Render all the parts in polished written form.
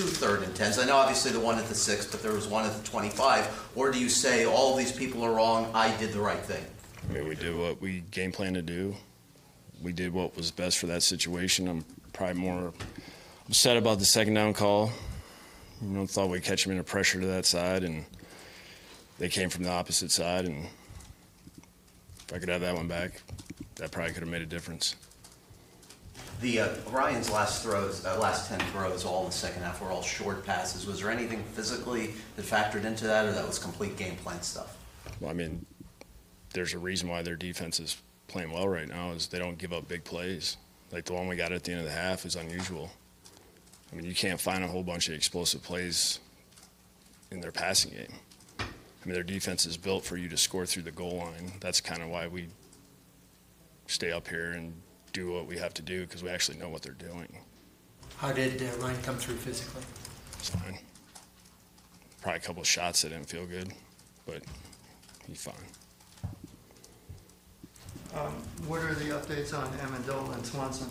2 3rd and 10s? I know obviously the one at the 6, but there was one at the 25. Or do you say all these people are wrong, I did the right thing? I mean, we did what we game planned to do. We did what was best for that situation. I'm probably more upset about the second down call. Thought we'd catch them in a pressure to that side, and they came from the opposite side. And if I could have that one back, that probably could have made a difference. Ryan's last 10 throws, all in the second half, were all short passes. Was there anything physically that factored into that, or that was complete game plan stuff? Well, I mean, there's a reason why their defense is playing well right now is they don't give up big plays. Like the one we got at the end of the half is unusual. I mean, you can't find a whole bunch of explosive plays in their passing game. I mean, their defense is built for you to score through the goal line. That's kind of why we stay up here and do what we have to do, because we actually know what they're doing. How did Ryan come through physically? It's fine. Probably a couple of shots that didn't feel good, but he's fine. What are the updates on Amendola and Swanson?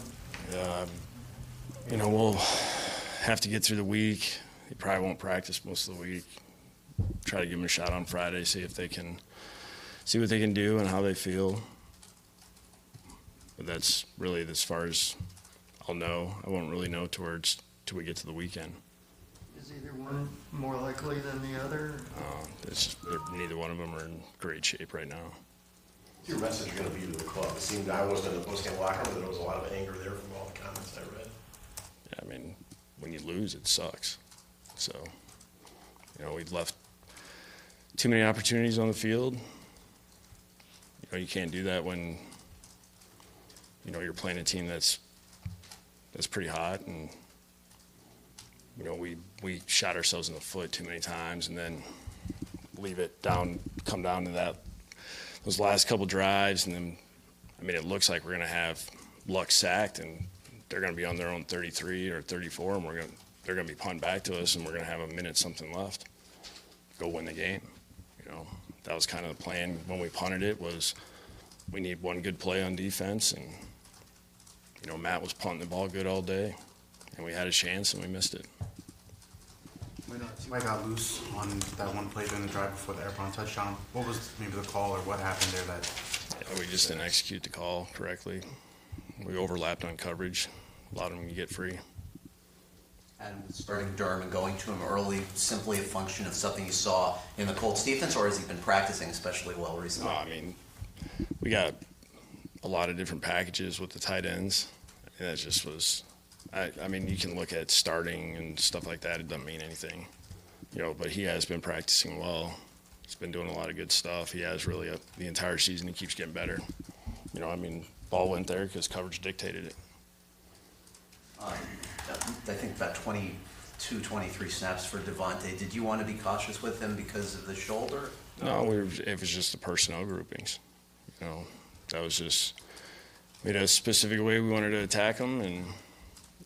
We'll have to get through the week. He probably won't practice most of the week. Try to give him a shot on Friday, see what they can do and how they feel. But that's really as far as I'll know. I won't really know till we get to the weekend. Is either one more likely than the other? Neither one of them are in great shape right now. What's your message going to be to the club? It seemed I wasn't in the post-game locker room, but there was a lot of anger there from all the comments I read. Yeah, I mean, when you lose, it sucks. So, we've left too many opportunities on the field. You can't do that when, you're playing a team that's pretty hot, and, we shot ourselves in the foot too many times and then come down to those last couple drives, and then, it looks like we're going to have Luck sacked, and they're going to be on their own 33 or 34, and they're going to be punting back to us, and we're going to have a minute something left. Go win the game. That was kind of the plan when we punted it, was we need one good play on defense, and, Matt was punting the ball good all day, and we had a chance, and we missed it. Somebody got loose on that one play during the drive before the airborne touchdown. What was maybe the call, or what happened there we just didn't execute the call correctly. We overlapped on coverage, allowed him to get free. And starting Durham and going to him early, simply a function of something you saw in the Colts defense, or has he been practicing especially well recently? We got a lot of different packages with the tight ends, and that just was you can look at starting and stuff like that. It doesn't mean anything, but he has been practicing well. He's been doing a lot of good stuff. He has really the entire season. He keeps getting better. Ball went there because coverage dictated it. I think about 22, 23 snaps for Devontae. Did you want to be cautious with him because of the shoulder? No, it was just the personnel groupings. That was just, we had a specific way we wanted to attack him, and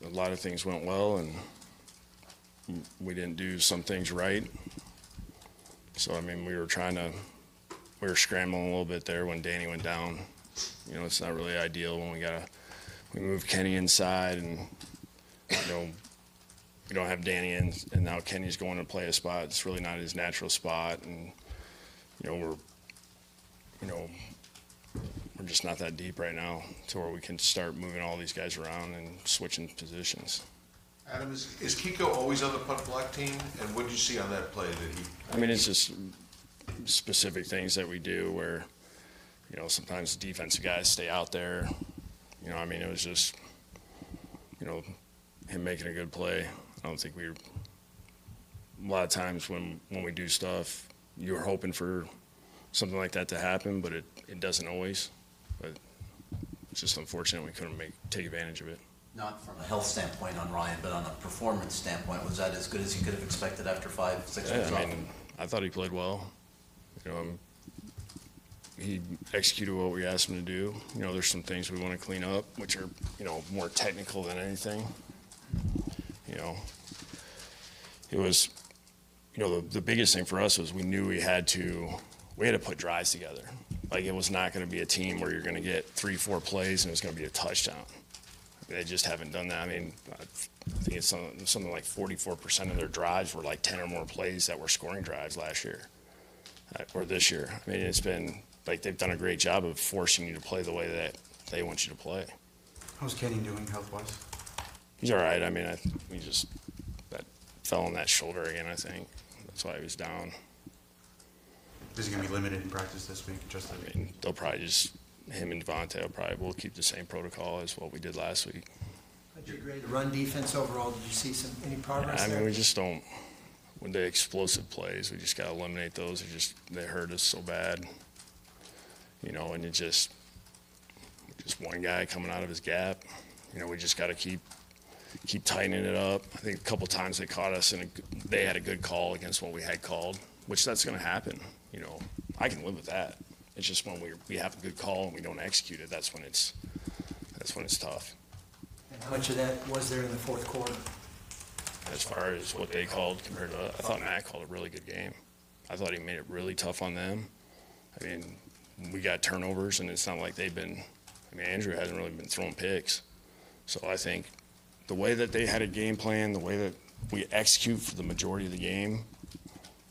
a lot of things went well, and we didn't do some things right. So, we were scrambling a little bit there when Danny went down. It's not really ideal when we moved Kenny inside, and, we don't have Danny in, and now Kenny's going to play a spot. It's really not his natural spot, and, we're just not that deep right now to where we can start moving all these guys around and switching positions. Adam, is Kiko always on the punt block team? And what did you see on that play that he? It's just specific things that we do where, sometimes the defensive guys stay out there. It was just, him making a good play. I don't think a lot of times when we do stuff, you're hoping for something like that to happen, but it doesn't always. But it's just unfortunate we couldn't take advantage of it. Not from a health standpoint on Ryan, but on a performance standpoint, was that as good as you could have expected after 5, 6 weeks off? I thought he played well. He executed what we asked him to do. There's some things we want to clean up, which are, more technical than anything. It was, the biggest thing for us was we knew we had to put drives together. Like, it was not going to be a team where you're going to get 3-4 plays and it was going to be a touchdown. They just haven't done that. I mean, I think it's something like 44% of their drives were like 10 or more plays that were scoring drives last year or this year. I mean, it's been like they've done a great job of forcing you to play the way that they want you to play. How's Kenny doing health-wise? He's all right. I mean, we just that fell on that shoulder again, I think. That's why he was down. Is he going to be limited in practice this week? I mean, they'll probably just, him and Devontae will keep the same protocol as what we did last week. How'd you grade the run defense overall? Did you see any progress I there? mean, we just don't, with the explosive plays, we just got to eliminate those. They hurt us so bad, you know, and just one guy coming out of his gap. You know, we just got to keep tightening it up. I think a couple times they caught us, and they had a good call against what we had called, which that's going to happen. You know, I can live with that. It's just when we have a good call and we don't execute it, that's when it's tough. And how much of that was there in the fourth quarter? As far as what they called compared to, I thought Matt called a really good game. I thought he made it really tough on them. I mean, we got turnovers, and it's not like they've been. I mean, Andrew hasn't really been throwing picks. So I think the way that they had a game plan, the way that we execute for the majority of the game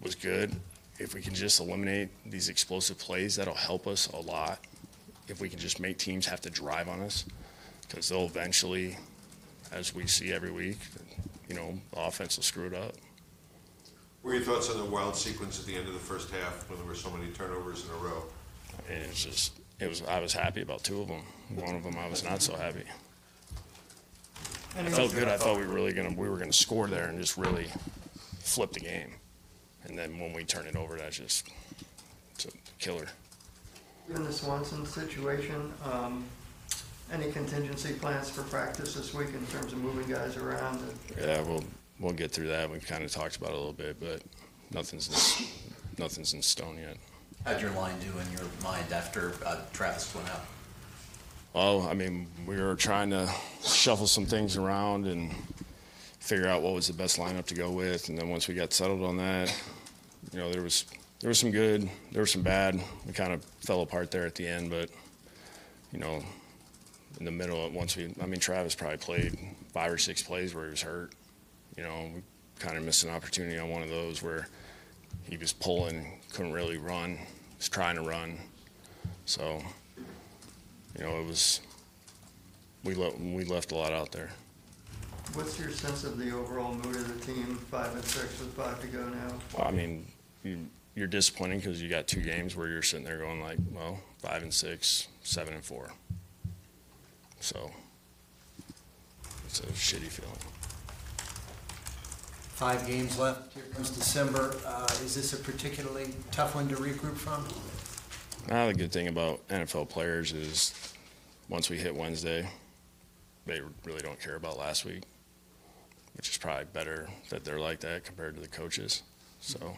was good. If we can just eliminate these explosive plays, that'll help us a lot. If we can just make teams have to drive on us, because they'll eventually, as we see every week, you know, the offense will screw it up. What were your thoughts on the wild sequence at the end of the first half when there were so many turnovers in a row? And I was happy about two of them. One of them I was not so happy. I felt good. I thought we were gonna score there and just really flip the game. And then when we turn it over, it's a killer. In the Swanson situation, any contingency plans for practice this week in terms of moving guys around? Yeah, we'll get through that. We've kind of talked about it a little bit, but nothing's in stone yet. How'd your line do in your mind after Travis went out? Well, I mean, we were trying to shuffle some things around and figure out what was the best lineup to go with. And then once we got settled on that, you know, there was some good, there was some bad. We kind of fell apart there at the end, but, you know, in the middle, Travis probably played 5 or 6 plays where he was hurt. You know, we kind of missed an opportunity on one of those where he was pulling, couldn't really run, was trying to run. So, you know, we left a lot out there. What's your sense of the overall mood of the team, 5 and 6 with 5 to go now? Well, I mean, you're disappointing because you got 2 games where you're sitting there going like, well, 5 and 6, 7 and 4. So it's a shitty feeling. 5 games left. Here comes December. Is this a particularly tough one to regroup from? The good thing about NFL players is once we hit Wednesday, they really don't care about last week, which is probably better that they're like that compared to the coaches. So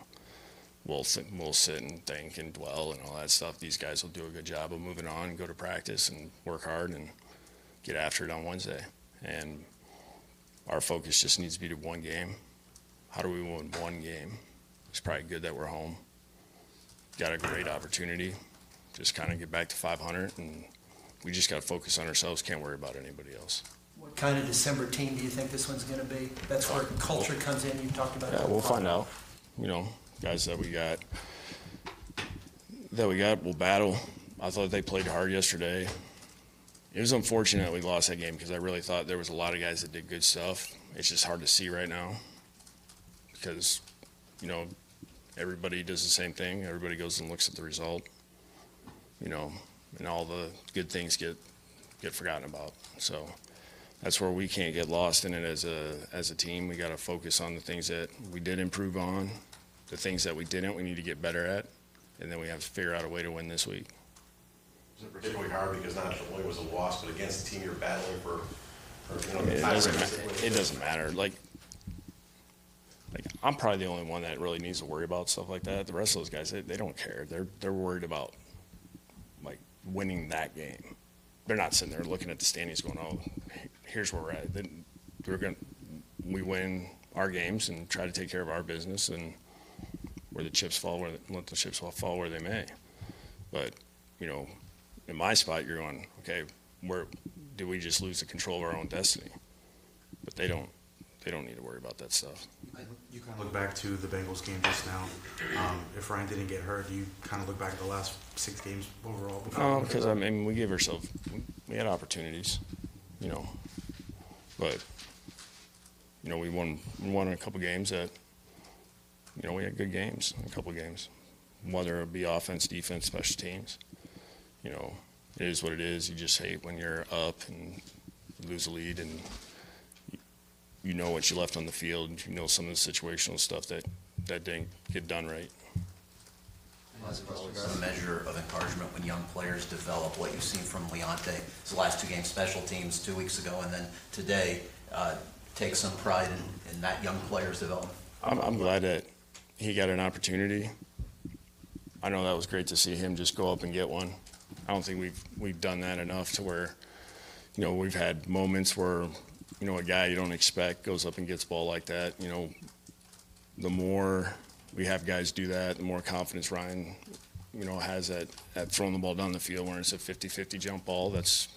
we'll sit and think and dwell and all that stuff. These guys will do a good job of moving on and go to practice and work hard and get after it on Wednesday. And our focus just needs to be to one game. How do we win one game? It's probably good that we're home. Got a great opportunity. Just kind of get back to 500, and we just got to focus on ourselves. Can't worry about anybody else. What kind of December team do you think this one's going to be? That's where culture comes in. You talked about it. Yeah, we'll find out. You know, guys that we got will battle. I thought they played hard yesterday. It was unfortunate we lost that game because I really thought there was a lot of guys that did good stuff. It's just hard to see right now because, you know, everybody does the same thing. Everybody goes and looks at the result, you know, and all the good things get forgotten about. So that's where we can't get lost in it as a team. We got to focus on the things that we did improve on, the things that we didn't, we need to get better at, and then we have to figure out a way to win this week. Was it particularly hard because not only was it a loss, but against the team you're battling for you know, I mean, the it doesn't matter. Like I'm probably the only one that really needs to worry about stuff like that. The rest of those guys, they don't care. They're worried about like winning that game. They're not sitting there looking at the standings going, "Oh, here's where we're at." We win our games and try to take care of our business, and let the chips fall where they may. But you know, in my spot, you're going, okay, do we just lose the control of our own destiny? But they don't need to worry about that stuff. You kind of look back to the Bengals game just now. If Ryan didn't get hurt, do you kind of look back at the last 6 games overall? Because I mean, we gave ourselves, we had opportunities, you know, but you know, we won a couple games that, you know, we had good games, a couple games, whether it be offense, defense, special teams. You know, it is what it is. You just hate when you're up and you lose a lead, and you know what you left on the field. You know some of the situational stuff that didn't get done right. A measure of encouragement when young players develop what you've seen from Leonte, his last 2 games, special teams 2 weeks ago, and then today, take some pride in that young player's development. I'm glad that he got an opportunity. I know that was great to see him just go up and get one. I don't think we've done that enough to where, you know, we've had moments where, you know, a guy you don't expect goes up and gets ball like that. You know, the more we have guys do that, the more confidence Ryan, you know, has at throwing the ball down the field when it's a 50-50 jump ball. That's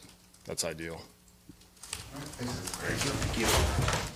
ideal. Thank you.